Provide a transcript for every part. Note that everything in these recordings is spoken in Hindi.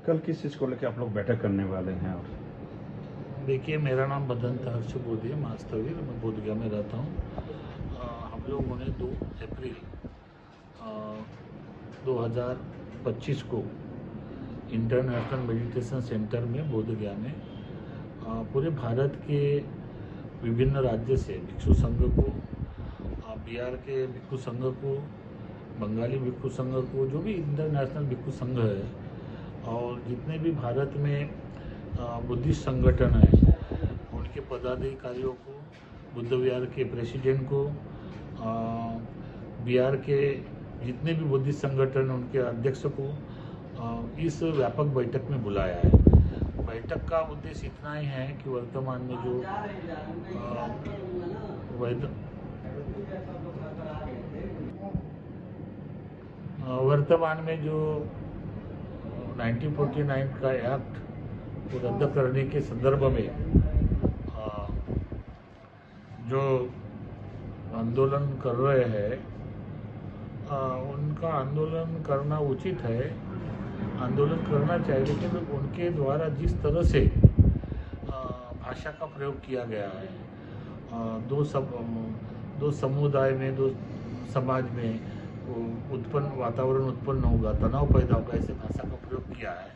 कल किस चीज़ को लेकर आप लोग बैठक करने वाले हैं? और देखिए, मेरा नाम बदंत हर्ष बोधी है, मास्तवीर, मैं बोधगया में रहता हूँ। हम लोगों ने 2 अप्रैल 2025 को इंटरनेशनल मेडिटेशन सेंटर में बोधगया में पूरे भारत के विभिन्न राज्य से भिक्षु संघ को, बिहार के भिक्षु संघ को, बंगाली भिक्षु संघ को, जो भी इंटरनेशनल भिक्षु संघ है और जितने भी भारत में बुद्धिस्ट संगठन है उनके पदाधिकारियों को, बुद्ध विहार के प्रेसिडेंट को, बिहार के जितने भी बुद्धिस्ट संगठन उनके अध्यक्ष को इस व्यापक बैठक में बुलाया है। बैठक का उद्देश्य इतना ही है कि वर्तमान में जो 1949 का एक्ट को रद्द करने के संदर्भ में जो आंदोलन कर रहे हैं, उनका आंदोलन करना उचित है, आंदोलन करना चाहिए, लेकिन उनके द्वारा जिस तरह से भाषा का प्रयोग किया गया है, दो समुदाय में, दो समाज में वातावरण उत्पन्न होगा, तनाव पैदा होगा, ऐसे भाषा का प्रयोग किया है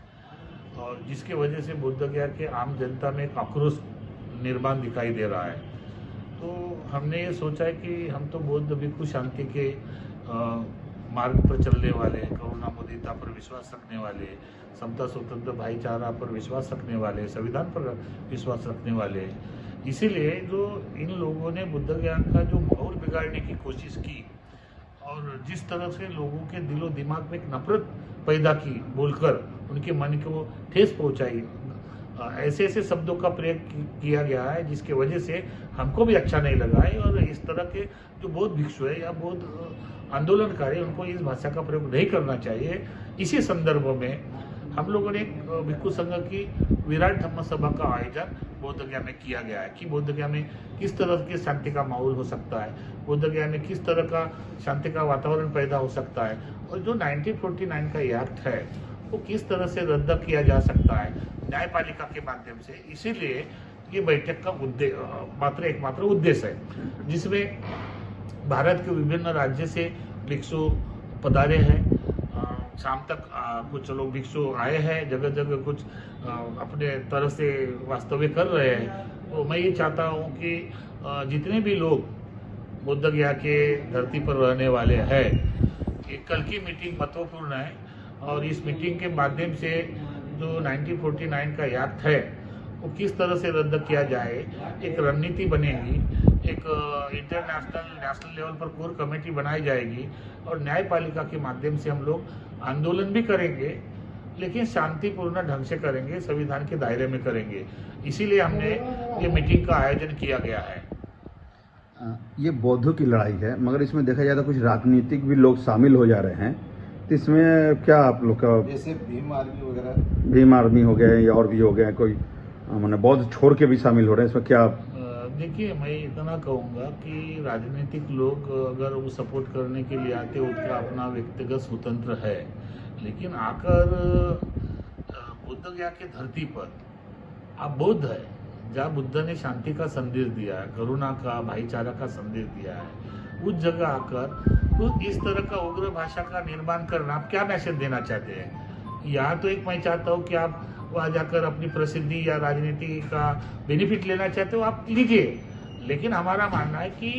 और जिसके वजह से बोधगया के आम जनता में एक आक्रोश निर्माण दिखाई दे रहा है। तो हमने ये सोचा है कि हम तो बौद्ध भिक्षु शांति के मार्ग पर चलने वाले, करुणा मुदिता पर विश्वास रखने वाले, समता स्वतंत्र भाईचारा पर विश्वास रखने वाले, संविधान पर विश्वास रखने वाले, इसीलिए जो इन लोगों ने बुद्ध ज्ञान का जो माहौल बिगाड़ने की कोशिश की और जिस तरह से लोगों के दिलो दिमाग में एक नफरत पैदा की बोलकर उनके मन को ठेस पहुंचाई, ऐसे ऐसे शब्दों का प्रयोग किया गया है जिसके वजह से हमको भी अच्छा नहीं लगा है। और इस तरह के जो बौद्ध भिक्षु है या बौद्ध आंदोलनकारी, उनको इस भाषा का प्रयोग नहीं करना चाहिए। इसी संदर्भ में हम लोगों ने एक भिक्षु संघ की विराट धम्म सभा का आयोजन बोधगया में किया गया है कि बोधगया में किस तरह के शांति का माहौल हो सकता है, बोधगया में किस तरह का शांति का वातावरण पैदा हो सकता है और जो 1949 का एक्ट है वो किस तरह से रद्द किया जा सकता है न्यायपालिका के माध्यम से। इसीलिए ये बैठक का एकमात्र उद्देश्य है, जिसमें भारत के विभिन्न राज्य से भिक्षु पधारे हैं। शाम तक कुछ लोग भिक्षु आए हैं, जगह जगह कुछ अपने तरफ से वास्तव्य कर रहे हैं। तो मैं ये चाहता हूँ कि जितने भी लोग बोधगया के धरती पर रहने वाले हैं, ये कल की मीटिंग महत्वपूर्ण है और इस मीटिंग के माध्यम से जो 1949 का एक्ट है वो किस तरह से रद्द किया जाए, एक रणनीति बनेगी, एक नेशनल लेवल पर कोर कमेटी बनाई जाएगी और न्यायपालिका के माध्यम से हम लोग आंदोलन भी करेंगे, लेकिन शांतिपूर्ण ढंग से करेंगे, संविधान के दायरे में करेंगे। इसीलिए हमने ये मीटिंग का आयोजन किया गया है। ये बौद्धों की लड़ाई है, मगर इसमें देखा जाए तो कुछ राजनीतिक भी लोग शामिल हो जा रहे हैं, तो इसमें क्या आप लोग का, जैसे भीम आर्मी वगैरह, भीम आर्मी हो गए या और भी हो गए, कोई मैंने बौद्ध छोड़ के भी शामिल हो रहे हैं, इसमें क्या? देखिए, मैं इतना कहूँगा कि राजनीतिक लोग अगर वो सपोर्ट करने के लिए आते, उनका अपना व्यक्तिगत स्वतंत्र है, लेकिन आकर बोधगया के धरती पर आप बौद्ध है, जहाँ बुद्ध ने शांति का संदेश दिया है, करुणा का, भाईचारा का संदेश दिया है, उस जगह आकर तो इस तरह का उग्र भाषा का निर्माण करना, आप क्या मैसेज देना चाहते हैं? यहाँ तो एक मैं चाहता हूँ कि आप वहाँ जाकर अपनी प्रसिद्धि या राजनीति का बेनिफिट लेना चाहते हो, आप लीजिए, लेकिन हमारा मानना है कि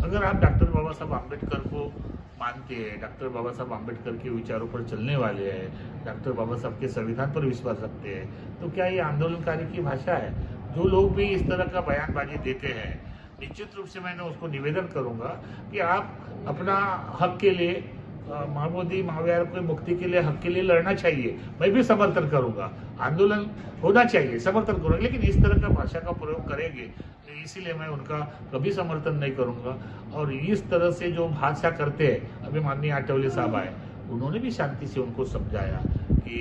अगर आप डॉक्टर बाबा साहब आम्बेडकर को मानते हैं, डॉक्टर बाबा साहब आम्बेडकर के विचारों पर चलने वाले हैं, डॉक्टर बाबा साहब के संविधान पर विश्वास रखते हैं, तो क्या ये आंदोलनकारी की भाषा है? जो लोग भी इस तरह का बयानबाजी देते हैं, निश्चित रूप से मैंने उसको निवेदन करूंगा कि आप अपना हक के लिए, महाबोधि महाविहार को मुक्ति के लिए, हक के लिए लड़ना चाहिए, मैं भी समर्थन करूंगा, आंदोलन होना चाहिए, समर्थन करूंगा, लेकिन इस तरह का भाषा का प्रयोग करेंगे इसीलिए मैं उनका कभी समर्थन नहीं करूंगा। और इस तरह से जो भाषा करते हैं, अभी माननीय आठवले साहब आए, उन्होंने भी शांति से उनको समझाया कि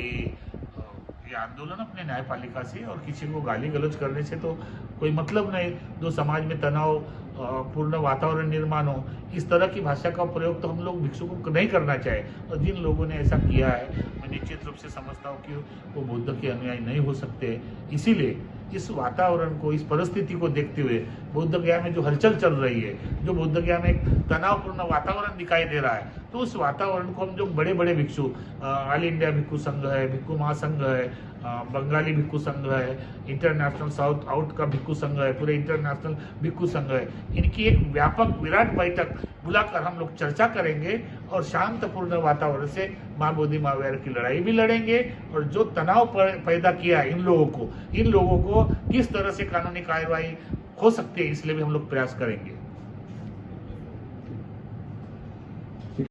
ये आंदोलन अपने न्यायपालिका से और किसी को गाली गलौज करने से तो कोई मतलब नहीं, जो समाज में तनाव पूर्ण वातावरण निर्माण हो, इस तरह की भाषा का प्रयोग तो हम लोग भिक्षुकों को नहीं करना चाहिए। और जिन लोगों ने ऐसा किया है, मैं निश्चित रूप से समझता हूँ कि वो बुद्ध के अनुयायी नहीं हो सकते। इसीलिए इस वातावरण को, इस परिस्थिति को देखते हुए बुद्ध गया में जो हलचल चल रही है, जो बुद्ध गया में एक तनावपूर्ण वातावरण दिखाई दे रहा है, तो उस वातावरण को हम जो बड़े बड़े भिक्षु, ऑल इंडिया भिक्षु संघ है, भिक्षु महासंघ है, बंगाली भिक्षु संघ है, इंटरनेशनल साउथ आउट का भिक्षु संघ है, पूरे इंटरनेशनल भिक्षु संघ है, इनकी एक व्यापक विराट बैठक बुलाकर हम लोग चर्चा करेंगे और शांतपूर्ण वातावरण से माँ बोधि महावीर की लड़ाई भी लड़ेंगे। और जो तनाव पैदा किया है इन लोगों को किस तरह से कानूनी कार्रवाई हो सकती है, इसलिए भी हम लोग प्रयास करेंगे।